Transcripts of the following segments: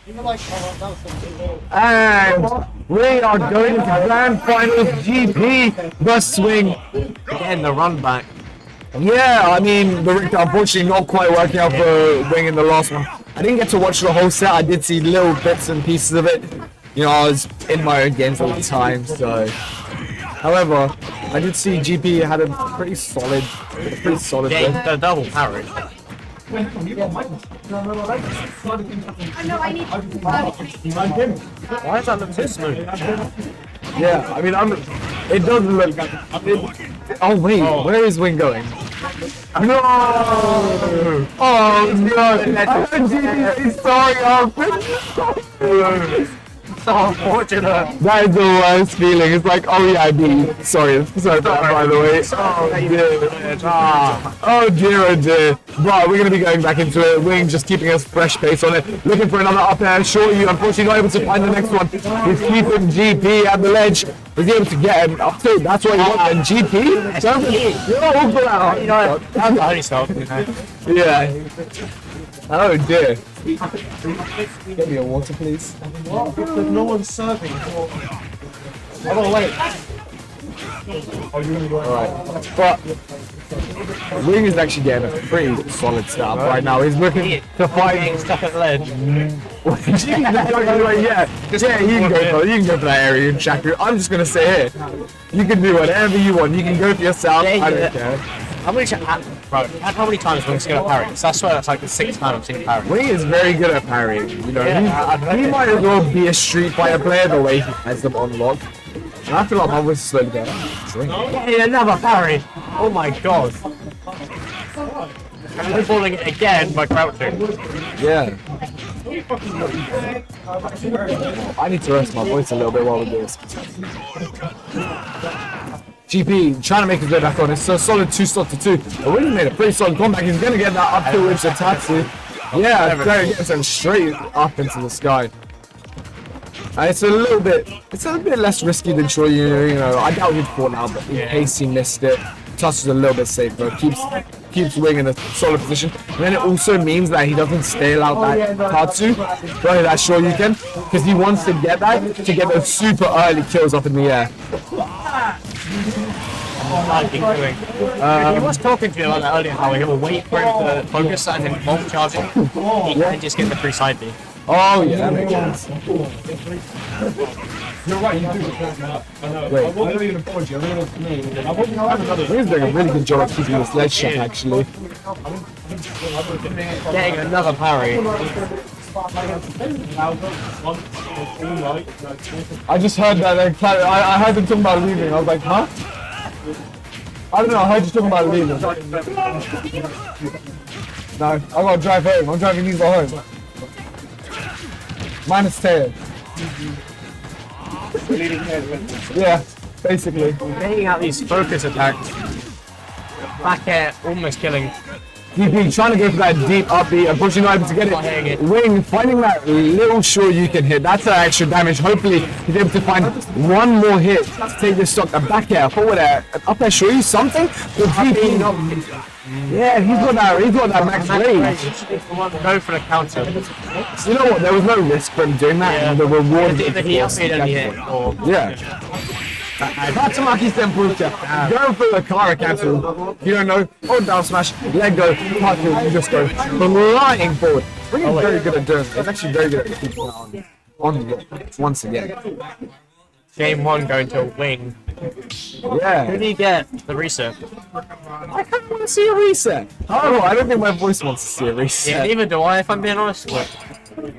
And we are going to Grand Finals GP, the swing. Getting the run back. Yeah, I mean, the Richter unfortunately not quite working out for Wing in the last one. I didn't get to watch the whole set. I did see little bits and pieces of it. You know, I was in my own games all the time, so. However, I did see GP had a pretty solid Yeah, win. the double parry. I know I need. Why does that look so smooth? Yeah, I mean, it doesn't look. Oh wait, where is Wing going? No! Oh no! GP sorry, So unfortunate. that is the worst feeling. It's like, oh yeah, I beat. Sorry for that, by the way. Oh dear, oh dear. But we're going to be going back into it. Wing just keeping us fresh pace on it. Looking for another up air. Sure, you unfortunately not able to find the next one. He's keeping GP at the ledge. Was able to get him up to. That's what he wants. And GP? You're not all for that. You know, that's only stuff. Yeah. Oh dear. Get me a water, please. Because no one's serving. Oh, wait. Alright. But Wing is actually getting a pretty solid setup right now. He's looking to fight. Stuck at the ledge. Yeah, you can go for that area, Shaku. I'm just gonna say here, you can do whatever you want. You can go for yourself. I don't care. How many times Wing's gonna parry? So I swear that's like the 6th time I've seen parry. Wing is very good at parrying. You know, he might as well be a Street Fighter player the way he has them on lock. And I feel like my voice is slowly going. Drink. Hey, another parry! Oh my god. I'm falling it again by crouching. Yeah. I need to rest my voice a little bit while we do this. GP trying to make his way back on. It's a solid 2-2. But Willie made a pretty solid comeback. He's going to get that up to into Tatsu. Yeah, there gets him straight up into the sky. It's a little bit less risky than Shoyu. You know, I doubt he'd fall out, but in case he missed it, Tatsu's a little bit safer. Keeps Wing in a solid position. And then it also means that he doesn't stale out that Tatsu, but that Shoryuken, because he wants to get those super early kills up in the air. He was talking to me about that earlier, how he will wait for him to focus and then bolt charging. He can just get the free side B. Oh yeah, that makes sense. You're right, you do. Wait. I won't even apologize. Wing's doing a really good job of keeping this ledge shot, actually. Getting another parry. I just heard that. I heard them talking about leaving. I was like, huh? I don't know. I heard you talking about leaving. No, I gotta drive home. I'm driving these home. Minus 10. Yeah, basically. Getting out these focus attacks. Back air, almost killing. GP trying to go for that deep upbeat, unfortunately not able to get it. Wing finding that little sure you can hit. That's that extra damage. Hopefully he's able to find one more hit to take this stock. A back air, forward air, an up air, show you something? But GP, yeah, he's got that max range. Go for the counter. You know what? There was no risk for him doing that. Yeah. And the reward. Either he up made any hit or Yeah. Tatsumaki Senpucha, going for the Kara cancel. You don't know, or down smash, leg go, Tatsu, you just go flying forward. Wing is very good at doing it. He's actually very good at keeping that on once again. game 1 going to a wing. Who Yeah. do you get? The reset. I kind of want to see a reset. Oh, I don't think my voice wants to see a Yeah, reset. neither do I, if I'm being honest. But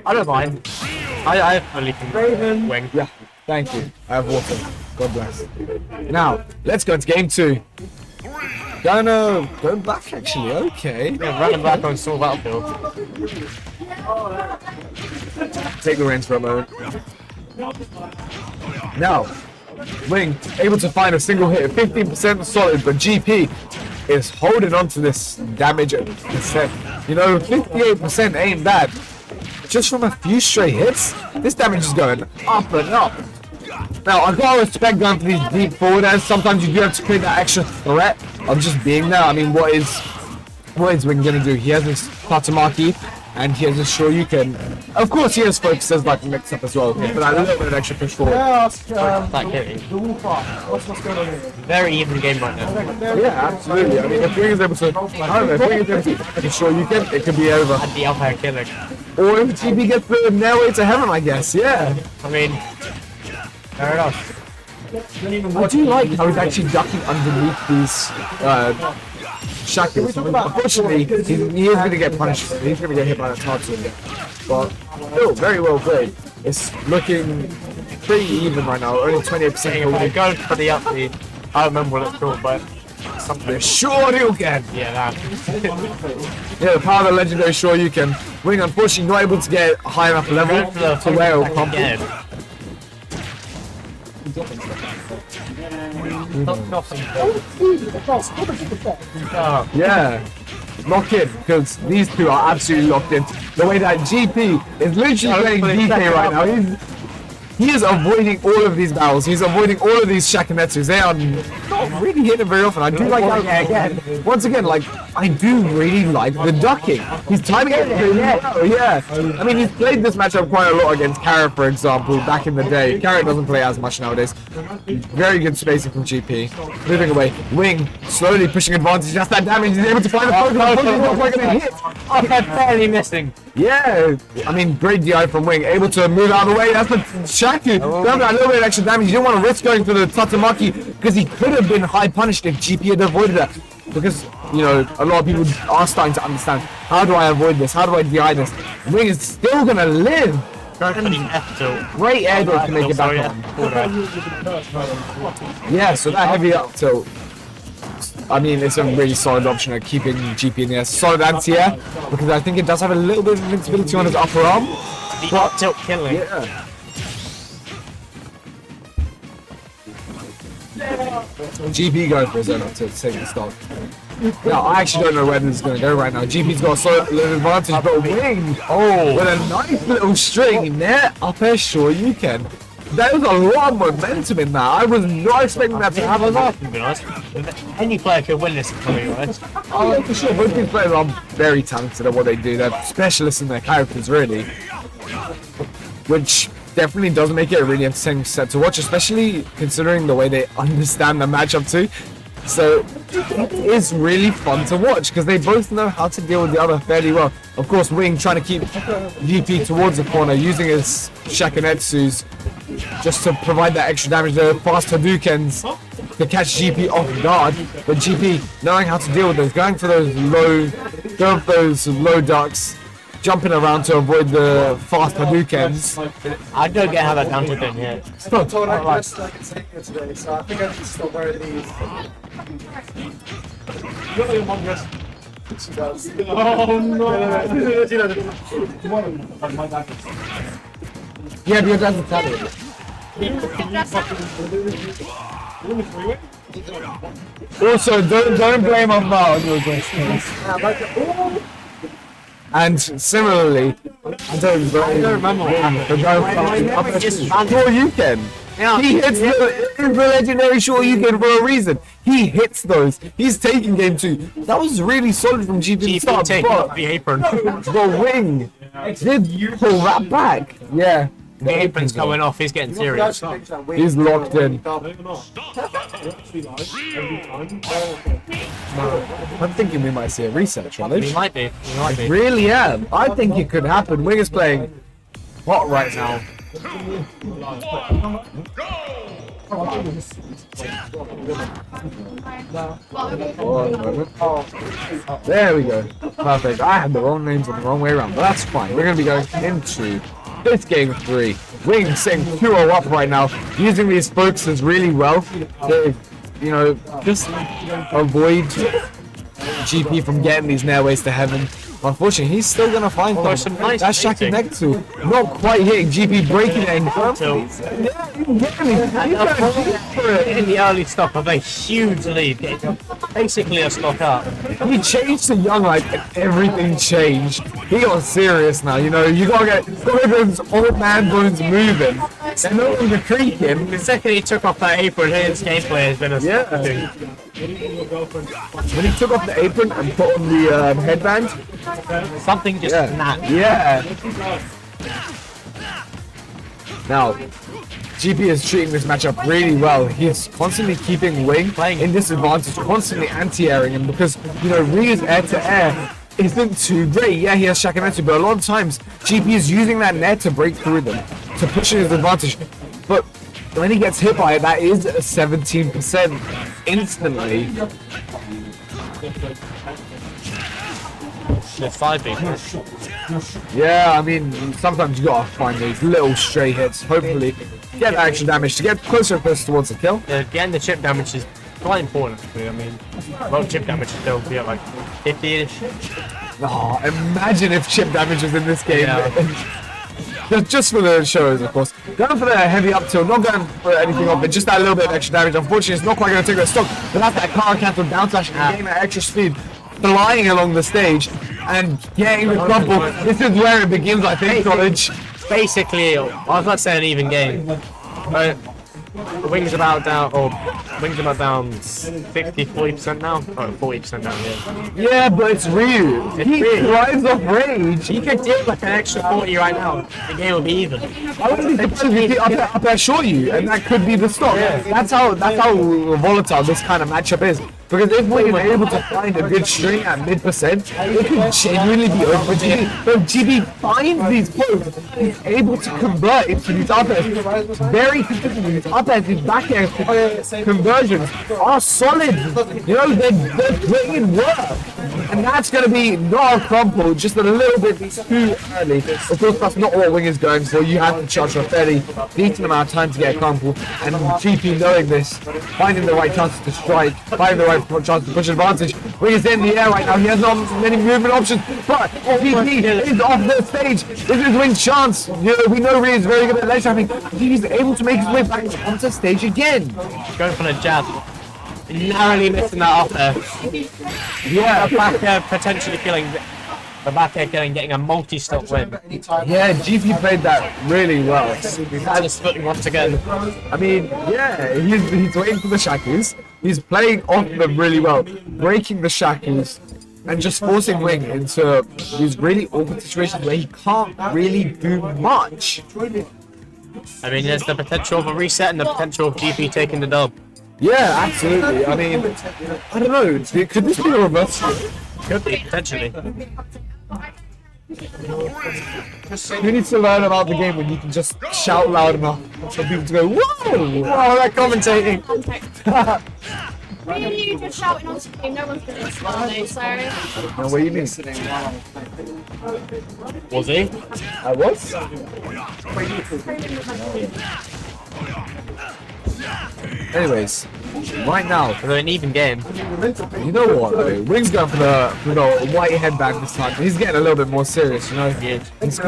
I don't mind. I fully can wing. Yeah, thank you. I have water. God bless. Now, let's go into game 2. Gonna go back actually, okay. Yeah, running back on Soul Battlefield. Take the reins for a moment. Now, Wing able to find a single hit, 15% solid, but GP is holding on to this damage percent. You know, 58% ain't bad. Just from a few straight hits, this damage is going up and up. Now, I gotta respect going for these deep forward airs. Sometimes you do have to create that extra threat of just being there. I mean, what is Wing gonna do? He has this Tatsumaki, and he has a Shoryuken. Of course, he has focuses like mixed up as well, but that little bit of extra push forward. Ask That killing. the Wolfpack. What's going on here? Very even game right now. Yeah, absolutely. I mean, if Wing is able to, I don't know, if Wing is able to get a Shoryuken, it could be over. And the up air killing. Or if GB gets the Nailway to Heaven, I guess, yeah. I mean, fair enough. I do like how he's actually ducking underneath these shackles. Unfortunately, he is going to get punished. He's going to get hit by the Tatsu again. But still, very well played. It's looking pretty even right now. Only 28% If I holding. go for the up lead, I don't remember what it's called, but something. Shoryuken! Yeah, that. Yeah, the power of the legendary Shoryuken. Wing, unfortunately, not able to get high enough level Go for the to where it'll come. again. Yeah. Lock in, because these two are absolutely locked in. The way that GP is literally playing DK right now. He is avoiding all of these battles. He's avoiding all of these Shakinetsus. They are not really hitting very often. I do like how, again, once again, like, I do really like the ducking. He's timing it really well, yeah. I mean, he's played this matchup quite a lot against Carrot, for example, back in the day. Carrot doesn't play as much nowadays. Very good spacing from GP. Moving away. Wing, slowly pushing advantage. That's that damage. He's able to find the Pokemon. Pokemon's not quite going to hit. Oh, they're barely missing. Yeah, I mean, great DI from Wing, able to move out of the way. That's the Shaku. Remember that little bit of extra damage. He didn't want to risk going for the Tatsumaki because he could have been high punished if GP had avoided that. Because, you know, a lot of people are starting to understand, how do I avoid this? How do I DI this? Wing is still going to live. F tilt. Great air dodge to make it back on. Yeah, so that heavy up tilt. I mean, it's a really solid option at keeping GP in the air. Solid anti-air, because I think it does have a little bit of invincibility on his upper arm. The up tilt killing. Yeah. GP going for his own up tilt to take the stock. Yeah, I actually don't know where this is going to go right now. GP's got a solid advantage, but Wing, with a nice little string there, up air, sure you can. There's a lot of momentum in that. I was not expecting that to happen. To be honest, any player could win this, to be honest. Oh, for sure. Both these players are very talented at what they do. They're specialists in their characters, really. Which definitely does make it a really entertaining set to watch, especially considering the way they understand the matchup too. So it is really fun to watch because they both know how to deal with the other fairly well. Of course, Wing trying to keep GP towards the corner, using his Shakinetsus just to provide that extra damage. The fast Hadoukens to catch GP off guard, but GP knowing how to deal with those, going for those low ducks, jumping around to avoid the fast Hadoukens. I don't get how that down to been here. I told I was stuck in Sega today, so I think I should stop wearing these. You're the one dress. She does. Oh no! Yeah, but your dad's a tablet. Also, don't blame on that on your guess. And similarly, I don't remember what happened. Sure you can. Yeah. He hits the legendary Sure you can for a reason. He hits those. He's taking game 2. That was really solid from GP. GP taking off the apron. The Wing did pull that back. Yeah. The apron's coming off, he's getting serious. He's locked in. I'm thinking we might see a reset He challenge. might be, he might be. Really am. I think it could happen. Wing is playing hot right now. There we go. Perfect. I had the wrong names on the wrong way around, but that's fine. We're going to be going into this game 3. Wing sitting 2-0 up right now, using these focuses really well to, you know, just avoid GP from getting these Nairways to Heaven. Unfortunately, he's still going to find some them. nice That's spacing. Shakinetsu. Not quite hitting GP, breaking it and In the early stock of a huge lead, basically a stock up. he changed to Young Life and everything changed. He got serious now, you know, you gotta get those old man bones moving. They're no longer creaking. The second he took off that apron, his gameplay has been a Yeah. When he took off the apron and put on the headband, Something just yeah, snapped. yeah. Now, GP is treating this matchup really well. He's constantly keeping Wing in disadvantage, constantly anti-airing him because, you know, Ryu's air-to-air isn't too great. Yeah, he has Shakumetsu, but a lot of times GP is using that net to break through them, to push in his advantage. But when he gets hit by it, that is a 17% instantly. They're 5 people. Yeah, I mean, sometimes you gotta find these little stray hits. Hopefully, get the extra damage to get closer and closer towards the kill. Yeah, getting the chip damage is quite important. I mean, well, chip damage is still be at like 50-ish. Oh, imagine if chip damage was in this game. Yeah. Just for the shows, of course. Going for the heavy up tilt, not going for anything off it, just that little bit of extra damage. Unfortunately, it's not quite going to take that stock, but that's that car cancel down slash and getting that extra speed, flying along the stage and getting the crumple. This is where it begins, I think, College. Basically, I was about to say an even game. But Wings about down, or Wings about down 60-40% now, or 40% down here. Yeah, but it's Ryu. He Ryu. thrives off rage. He could do like an extra 40 right now. The game will be even. I wouldn't be surprised if he up air short you, and that could be the stop. That's how volatile this kind of matchup is. Because if Wing is able to find a good string at mid%, it could genuinely be over for GB. But if GB finds these points, he's able to convert into these up airs very consistently. These up airs, these back air conversions are solid. You know, they're putting in work. And that's going to be not a crumple, just a little bit too early. Of course, that's not what Wing is going for. You have to charge for a fairly decent amount of time to get a crumple. And GP knowing this, finding the right chances to strike, finding the right chance to push advantage. Wing is in the air right now. He has not many movement options, but GP is off the stage. This is Wing's chance. You know, we know Ryu is very good at ledge trapping. He's able to make his way back onto stage again. Going for the jab. Narrowly missing that off there. Yeah, The back air potentially killing. The back air killing, getting a multi-stop win. yeah, GP played that really well. He's had his footing once again. I mean, yeah, he's waiting for the shackles. He's playing off them really well, breaking the shackles and just forcing Wing into these really awkward situations where he can't really do much. I mean, there's the potential of a reset and the potential of GP taking the dub. Yeah, absolutely. I mean, I don't know. Could this be a reverse? Could be, potentially. You need to learn about the game when you can just shout loud enough for people to go, whoa! Oh, that commentating. Really, you just shouting on screen, no one's going to listen to me, so... No, what do you mean? Was he? I was? Anyways, right now, Was it an even game? you know what? Though? Wing's going for the white headband this time. He's getting a little bit more serious, you know. Yeah. He's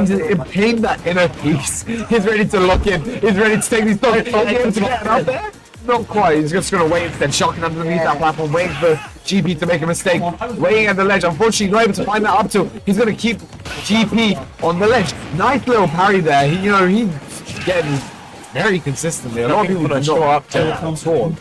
paying that inner piece. He's ready to lock in. He's ready to take these dogs to get up there. Not quite. He's just going to wait instead, shocking underneath that platform, waiting for GP to make a mistake, waiting at the ledge. Unfortunately, not able to find that up tilt. He's going to keep GP on the ledge. Nice little parry there. He's getting very consistently. A lot of people do not up tilt at all.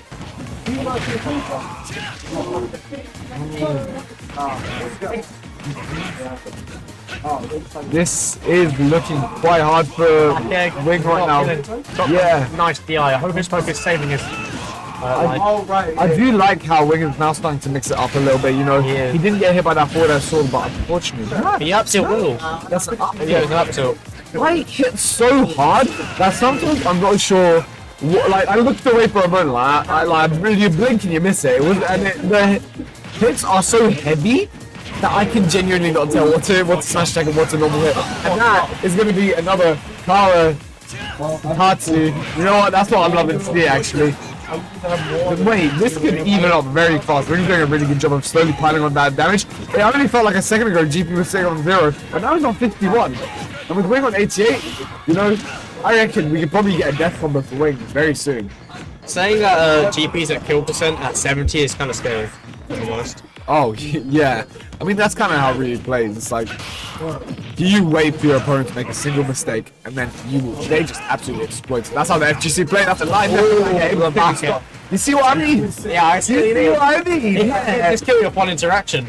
This is looking quite hard for Wing right now. Yeah. Nice DI. I hope his focus saving his life. I do like how Wing is now starting to mix it up a little bit, you know. Yeah. He didn't get hit by that forward air sword, but unfortunately, He up tilt will. that's an up Yeah, it's an up tilt. Why it hit so hard that sometimes I'm not sure. Like I looked away for a moment, like you blink and you miss it. The hits are so heavy that I can genuinely not tell what to smash attack and what's a normal hit. And that is going to be another Kara Hatsu. You know what? That's what I'm loving to see actually. But wait, this could even up very fast. We're doing a really good job of slowly piling on that damage. It only felt like a second ago GP was sitting on 0, but now he's on 51. And with Wing on 88, you know, I reckon we could probably get a death combo for Wing very soon. Saying that GP's at kill percent at 70 is kind of scary, to be honest. Oh, yeah. I mean, that's kind of how Ryu plays. It's like, you wait for your opponent to make a single mistake, and then they just absolutely exploit it. That's how the FGC play. That's a line. You see what I mean? Yeah, I see. You see what I mean? Yeah, just kill you upon interaction.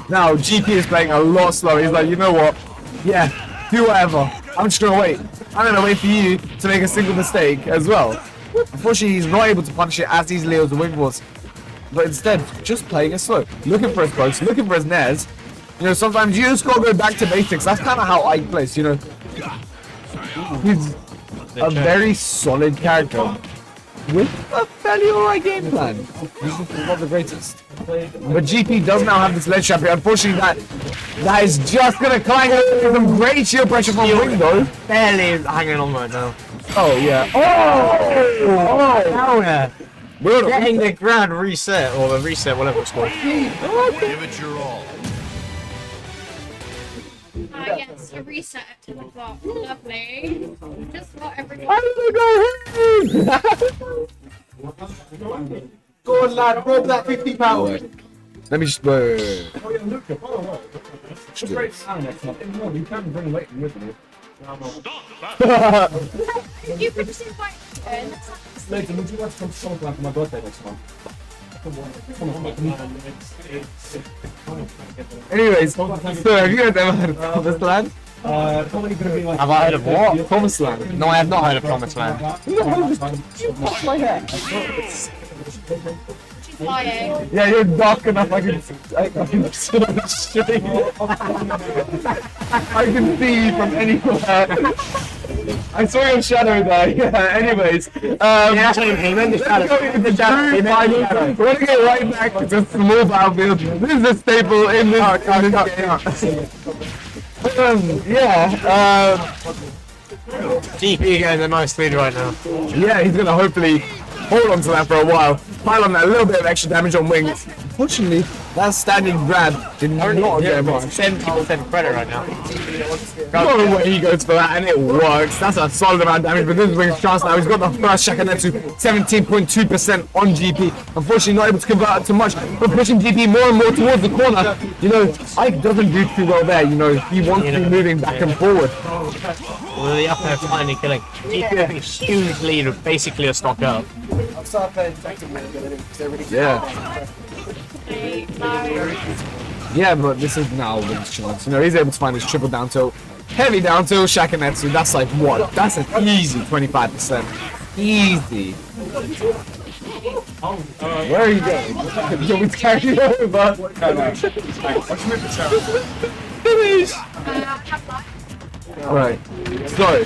Now GP is playing a lot slower. He's like, you know what? Yeah, do whatever. I'm just gonna wait. I'm gonna wait for you to make a single mistake as well. Unfortunately, he's not able to punish it as easily as the wing was. But instead, just playing it slow. Looking for his pokes, looking for his nairs. You know, sometimes you just gotta go back to basics. That's kind of how Ike plays, you know. He's a very solid character with a fairly alright game plan. He's not the greatest. But GP does now have this ledge trap here. Unfortunately, that is just gonna clang out with some great shield pressure from Wing though. Barely hanging on right now. Oh yeah. Oh! Downer. Getting the grand reset, or the reset, whatever it's called. Give it your all. Yes, a reset at 10 o'clock. Lovely. Just what everyone. Go on, lad, roll that 50 power. Let me just. Wait. You could just invite me. Nathan, would you like to come to Summerland for my birthday next month? Anyways, so have you guys ever heard of Promised Land? Have I heard of what? Promised Land. No, I have not heard of Promised Land. My hair. She's lying. Yeah, you're dark enough. I can see on the street. I can see you from anywhere. I saw your shadow there. Yeah. Anyways, That's what he meant. The shadow. He meant the shadow. we're gonna get right back to small battlefield. This is a staple in this game. GP getting the most lead right now. Yeah, he's gonna hopefully hold on to that for a while. Pile on that little bit of extra damage on Wing. Unfortunately, that standing grab did not get much. 70% credit right now. Go away, he goes for that, and it works. That's a solid amount of damage, but this is Wing's chance now. He's got the first Shakanetsu, 17.2% on GP. Unfortunately, not able to convert it to much, but pushing GP more and more towards the corner. You know, Ike doesn't do too well there. You know, he wants to be moving back and forward. Well, the up air finally killing. GP having a huge lead of basically a stock up. Yeah. Yeah, but this is now Wing's chance. You know, he's able to find his triple down tilt. Heavy down tilt, Shakanetsu. That's like what? That's an easy 25%. Easy. Where are you going? You want me to carry you over? Finish! Alright. So,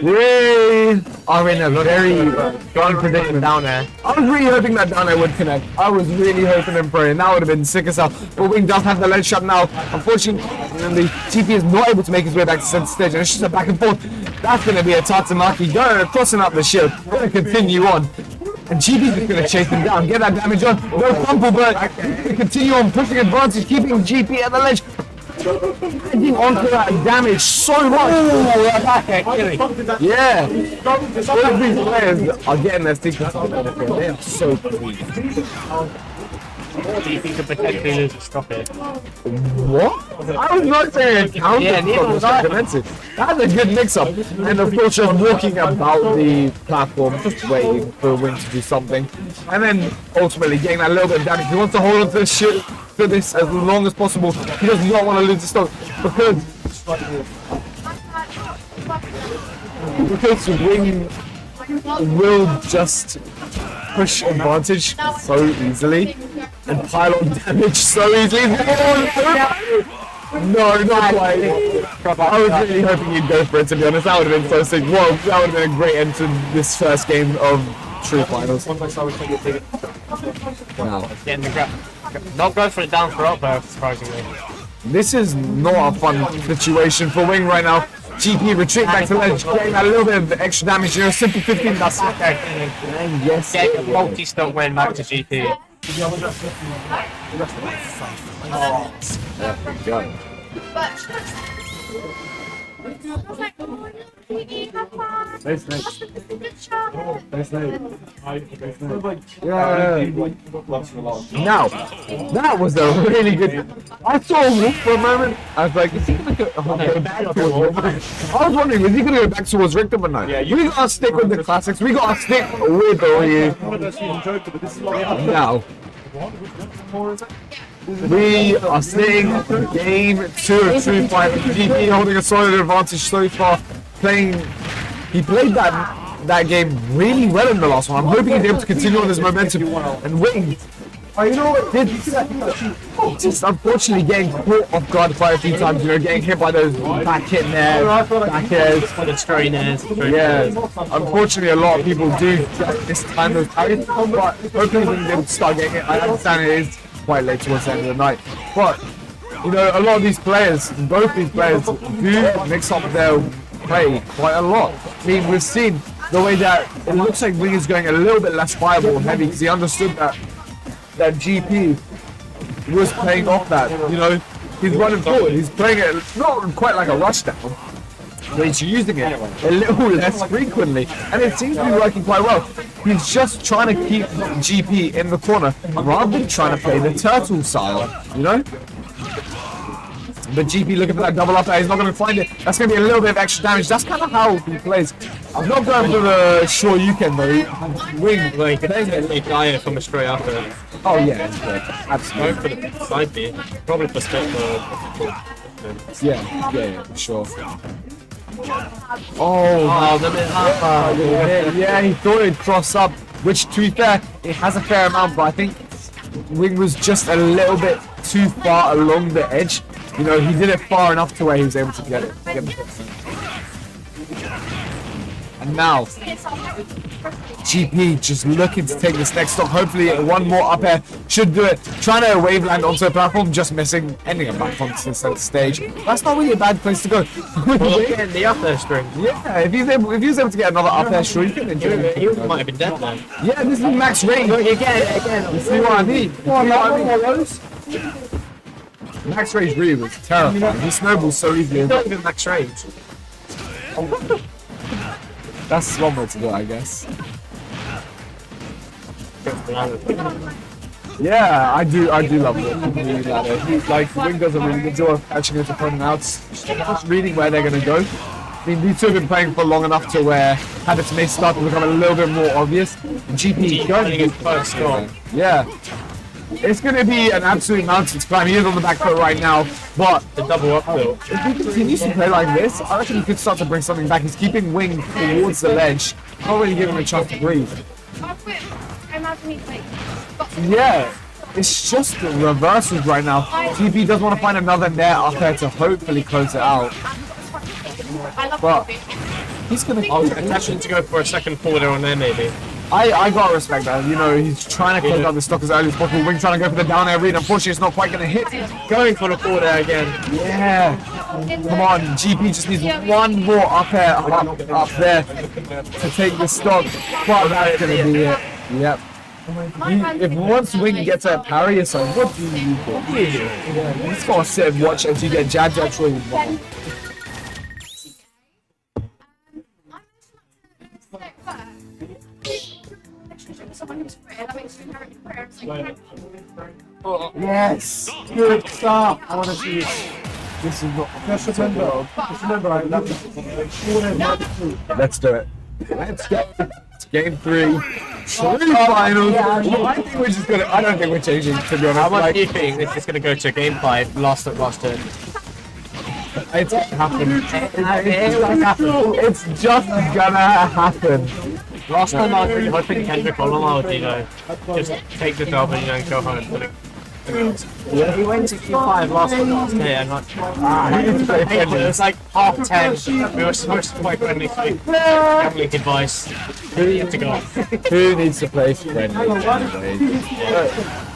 we are in a very strong predicament Down there. I was really hoping that down air would connect. I was really hoping and praying. That would have been sick as hell. But Wing does have the ledge shot now. Unfortunately, GP is not able to make his way back to center stage. And it's just a back and forth. That's going to be a Tatsumaki going, crossing up the shield. Going to continue on. And GP's just going to chase him down. Get that damage on. No crumple, but continue on pushing advantage. Keeping GP at the ledge. Adding onto that damage so much. Yeah. All of these players are getting their secrets on the field. They are so clean. GP could potentially lose a stop here. What? I was not saying a counter. Yeah, neither was I. That's a good mix-up. And of course, just walking about the platform, just waiting for Wing to do something. And then ultimately getting that little bit of damage. He wants to hold on to the shit for this as long as possible. He does not want to lose the stock because Wing will just push advantage so easily and pile on damage so easily. No, not quite. I was really hoping you'd go for it, to be honest. That would have been so sick. Well, that would have been a great end to this first game of True Finals. Wow. Getting the grab. Not going for it down for up there, surprisingly. This is not a fun situation for Wing right now. GP retreat back to ledge, getting a little bit of extra damage. You know, simple 15. That's okay. And yes, Getting a multi-stop win back to GP. Go. But I was like, oh, have fun. Nice, nice. Good shot. Nice, nice. Yeah. Now, that was a really good. I saw Wolf for a moment. I was like, is he gonna go back towards Richter? I was wondering, is he gonna go back towards Richter, but no. We gotta stick with the classics. We gotta stick with Ryu. Now, we are seeing game 2 of Street Fighter. GP holding a solid advantage so far. He played that game really well in the last one. I'm hoping he's able to continue on this momentum and win. Just unfortunately getting caught off guard quite a few times, getting hit by those back hit there, back airs, destroying airs. yeah. Unfortunately, a lot of people do this time those parries, but hopefully we can be able to start getting it. I understand it is quite late towards the end of the night, but a lot of these players, both these players, do mix up their play quite a lot. I mean, we've seen the way that it looks like Wing is going a little bit less fireball heavy because he understood that GP was playing off that. He's running forward. He's playing it not quite like a rushdown, but he's using it a little less frequently, and it seems to be working quite well. He's just trying to keep GP in the corner rather than trying to play the turtle style, But GP looking for that double up there, he's not going to find it. That's going to be a little bit of extra damage. That's kind of how he plays. I'm not going for the Shoryuken though. Wing, Like, they die from a straight after. oh yeah, it's good. Go Absolutely. for the side B. Probably for split Yeah, for sure. Oh, yeah, he thought it'd cross up, which to be fair, it has a fair amount, but I think Wing was just a little bit too far along the edge. He did it far enough to where he was able to get it. And now, GP just looking to take this next stock. Hopefully, one more up air should do it. Trying to wave land onto a platform, just missing, ending up back onto the center stage. That's not really a bad place to go. Getting the up air string. Yeah, if he was able to get another up air sure, he can enjoy it. He might have been dead then. Yeah, this is max range. Again. You see what I mean? Max range really was terrifying. He snowballs so easily. Not even max range. That's one way to do it, I guess. Yeah, I do love it. Like, Wing does a really good job of catching his opponent out, just reading where they're gonna go. I mean, these two have been playing for long enough to where habits may start to become a little bit more obvious. GP going to get first score. Yeah. It's going to be an absolute mountain to climb. He is on the back foot right now, but The double up though. if he continues to play like this, I reckon he could start to bring something back. He's keeping Wing towards the ledge, not really giving him a chance to breathe. I imagine he's like, Yeah, it's just the reversals right now. GP does want to find another net up there to hopefully close it out. I love But coffee. he's going I was to... attaching to go for a second forwarder on there maybe. I gotta respect that. He's trying to close out the stock as early as possible. Wing trying to go for the down air read. Unfortunately, it's not quite going to hit. Going for the forwarder again. Yeah. Come on, GP just needs one more up air up there to take the stock. But that's going to be it. Yep. If once Wing gets a parry, it's like, what do you do? You just gotta sit and watch until you get jabbed actually. Someone who's queer, that makes you inherently queer. It's like, Yes. Good stuff. I want to see this is not. Just remember, I love it. Let's do it. Let's go. It's game 3. Finals. I think we're just gonna. I don't think we're changing, to be honest. How much do you think it's just going to go to game 5, last turn? It's gonna happen. It's just gonna happen. Last time I was really hoping Kendrick Olamide would, just take the W and go home. But he went to Q5 last year and it was like 10:30. We were supposed to play friendly speak. Gambling advice. Who you have to go? Who needs to play friendly anyway?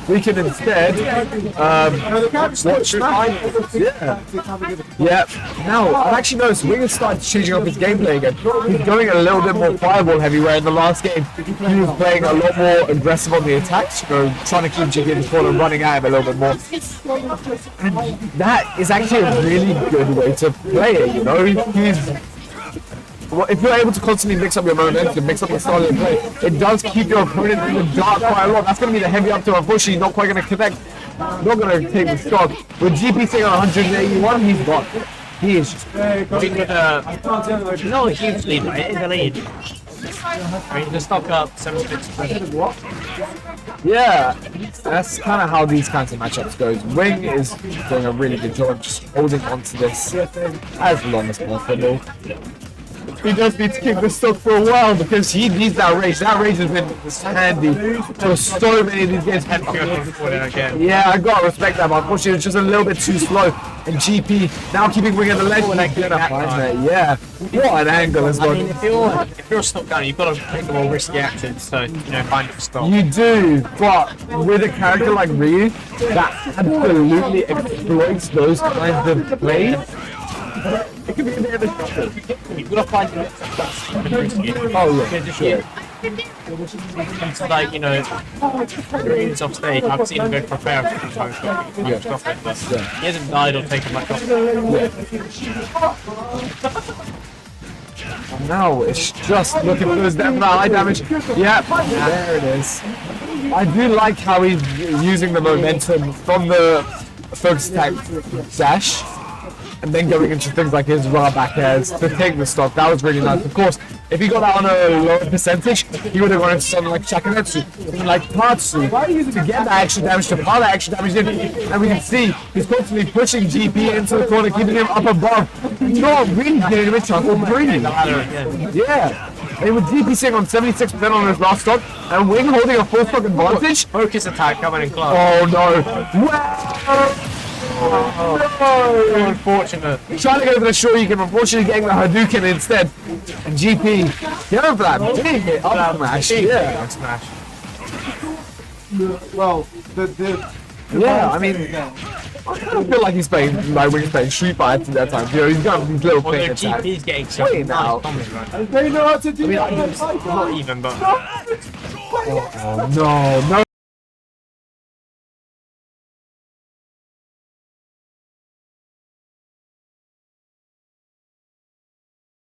We can instead watch the yeah. Now, I've actually noticed Wing has started changing up his gameplay again. He's going a little bit more fireball heavy, where in the last game he was playing a lot more aggressive on the attacks, trying to keep GP in the corner, running at him a little bit more. And that is actually a really good way to play it, well, if you're able to constantly mix up your momentum, mix up your style of play, it does keep your opponent in the dark quite a lot. That's going to be the heavy up to, unfortunately, not quite going to connect. Not going to take the stock. With GP sitting on 181, he's gone. He is just Wing with no huge lead, but it is a lead. I mean, the stock up 76%. yeah, that's kind of how these kinds of matchups goes. Wing is doing a really good job just holding on to this as long as possible. He does need to keep this stock for a while because he needs that rage. That rage has been handy for so many of these games. Yeah, I gotta respect that, but unfortunately it's just a little bit too slow. And GP now keeping Wing at the ledge when I get a find there. Yeah, what an angle as well. I mean, if you're a stock down, you've got to take the more risky actions, so find your stop. You do, but with a character like Ryu that absolutely exploits those kinds of plays, it could be a bit of a struggle. You've got to find your risky. Oh yeah, sure. It's like, Ryu's off stage. I've seen him go for a fair a few times, but he hasn't died or taken much off. No, it's just looking for those depth high damage. Yep, there it is. I do like how he's using the momentum from the focus attack dash and then going into things like his rubber back airs to take the stock. That was really nice. Of course, if he got that on a lower percentage, he would have gone into something like Shakunetsu, something like Tatsu, to get that extra damage, to pile that extra damage in. And we can see he's constantly pushing GP into the corner, keeping him up above. Not really getting him a chance of breathing. Yeah. They were GP sitting on 76% on his last stock, and Wing holding a full stock advantage. Focus attack coming in close. Oh no. Wow. Oh, unfortunate. Trying to go for the Shoryuken, unfortunately getting the Hadouken instead. And GP, going for that big hit up smash. Yeah. Smash. Well, Yeah, I mean, I kind of feel like he's playing, like Wing's playing Street Fighter at that time. He's got these little Well, thing their attacks. GP's getting so Wait now. they know how to do that. Not even, but Oh, no.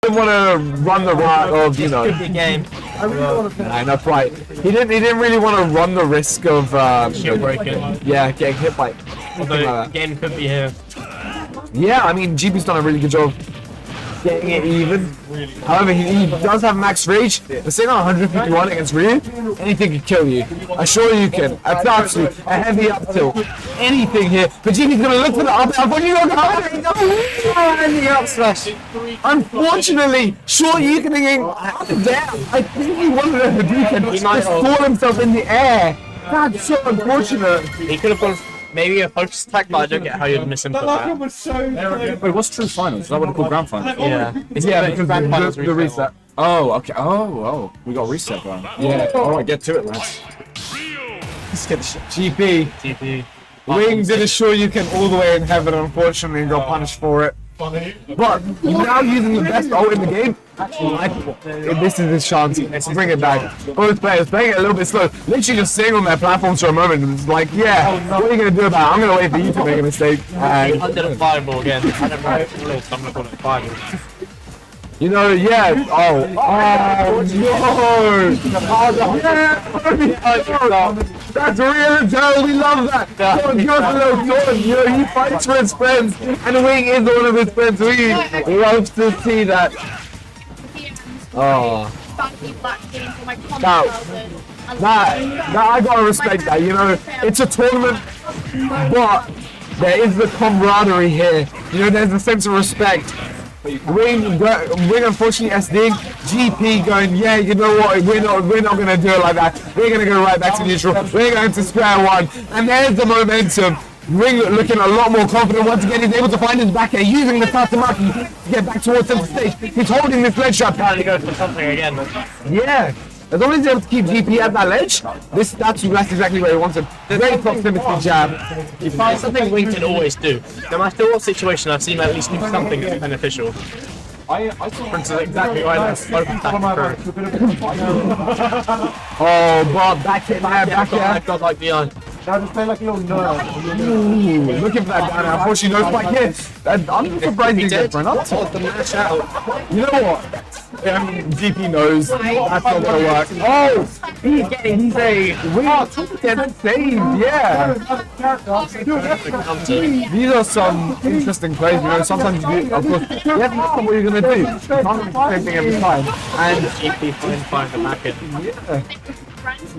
Didn't want to run the risk of, good big game. Nah, not quite. He didn't really want to run the risk of, Shield breaking. yeah, getting hit by something Although like that. game could be here. Yeah, I mean, GP's done a really good job getting it even. However, he does have max rage. The same on 151 against Ryu, anything could kill you. A Shoryuken, a Tatsu, a heavy up tilt, anything here. But GP's gonna look for the up tilt. What are you going to and the up smash. Unfortunately, Shoryukening down. I think he wanted a Hadouken. He might have fall himself in the air. That's so unfortunate. He could have gone maybe a focus attack, but I don't get how you'd miss him for that. was so. Wait, what's true finals? Is that what they call grand finals? Yeah. Yeah, because Grand finals the reset. Oh, okay. Oh, we got reset, bro. Yeah. Alright, get to it, lads. Let's get the shit. GP. GP. Wing did assure you can all the way in heaven, unfortunately, and got punished for it. But now using the best ult in the game, this is his chance to bring it back. Both players playing it a little bit slow, literally just sitting on their platforms for a moment and it's like, yeah, what are you going to do about it? I'm going to wait for you to make a mistake. And, I did a fireball again. I don't know if it's I'm going to call it a fireball. you know, yeah, oh no! That's real Joe, we love that! He fights for his friends, and Wing is one of his friends. We love to see that. Oh. That I gotta respect that, you know, it's a tournament, but there is the camaraderie here. You know, there's a sense of respect. Wing unfortunately SDing, GP going, yeah, you know what, we're not gonna do it like that. We're gonna go right back to neutral. We're going to square one, and there's the momentum. Wing looking a lot more confident once again. He's able to find his back air using the Tatsumaki to get back towards center stage. He's holding this ledge shot. Apparently goes for something again. Yeah. As long as he's able to keep GP at that ledge, that's exactly where he wants him. Great proximity jab. You find something Wing can always do. No matter what situation, I've seen him at least do something that's beneficial. For instance, exactly why that's open attack through. Oh, Bob, back hit, back I've got like beyond. Now just play like a little nerd. Ooh, looking for that down. Unfortunately, no spike here. I'm surprised he didn't get for an up. Told the match out. You know what? GP knows that's not gonna work. Oh, he's a get saved. Yeah. These are some interesting plays. You know, sometimes you do, of course, you have to know what you're gonna do. You can't do the same thing every time. And GP find the back end. Yeah.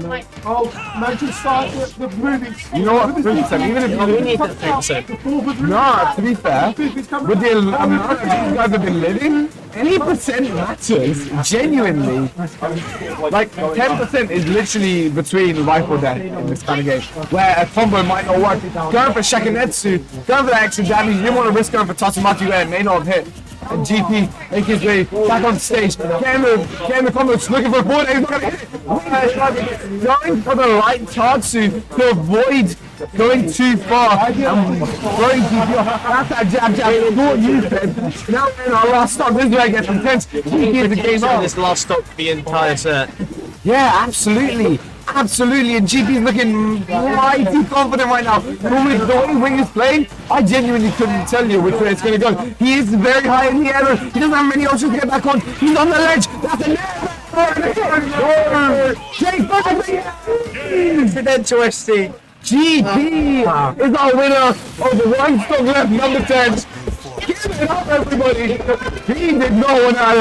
Like, Oh, Manchester started the movie. You know what? 3%, even if We you need that 3%. nah, to be fair, with the amount of these guys have been living, any percent matters. Genuinely, like 10% is literally between life or death in this kind of game, where a combo might not work. Going for Shakinetsu, going for that extra damage, you didn't want to risk going for Tatsumaki where it may not have hit. And GP make his way back on stage, getting the combos, looking for a board, he's not gonna hit it. Going for the light Tatsu to avoid going too far and throwing GP off. That's that jab, thought you said. Now we're in our last stop, this is where it gets intense. GP is the game on. This last stop the entire set. Yeah, absolutely. Absolutely, and GP's looking mighty confident right now. But with the way Wing is playing, I genuinely couldn't tell you which way it's going to go. He is very high in the air. He doesn't have many options to get back on. He's on the ledge. That's a Credential SC. GP is our winner of the one stock left number 10. Give it up, everybody. He did not want to allow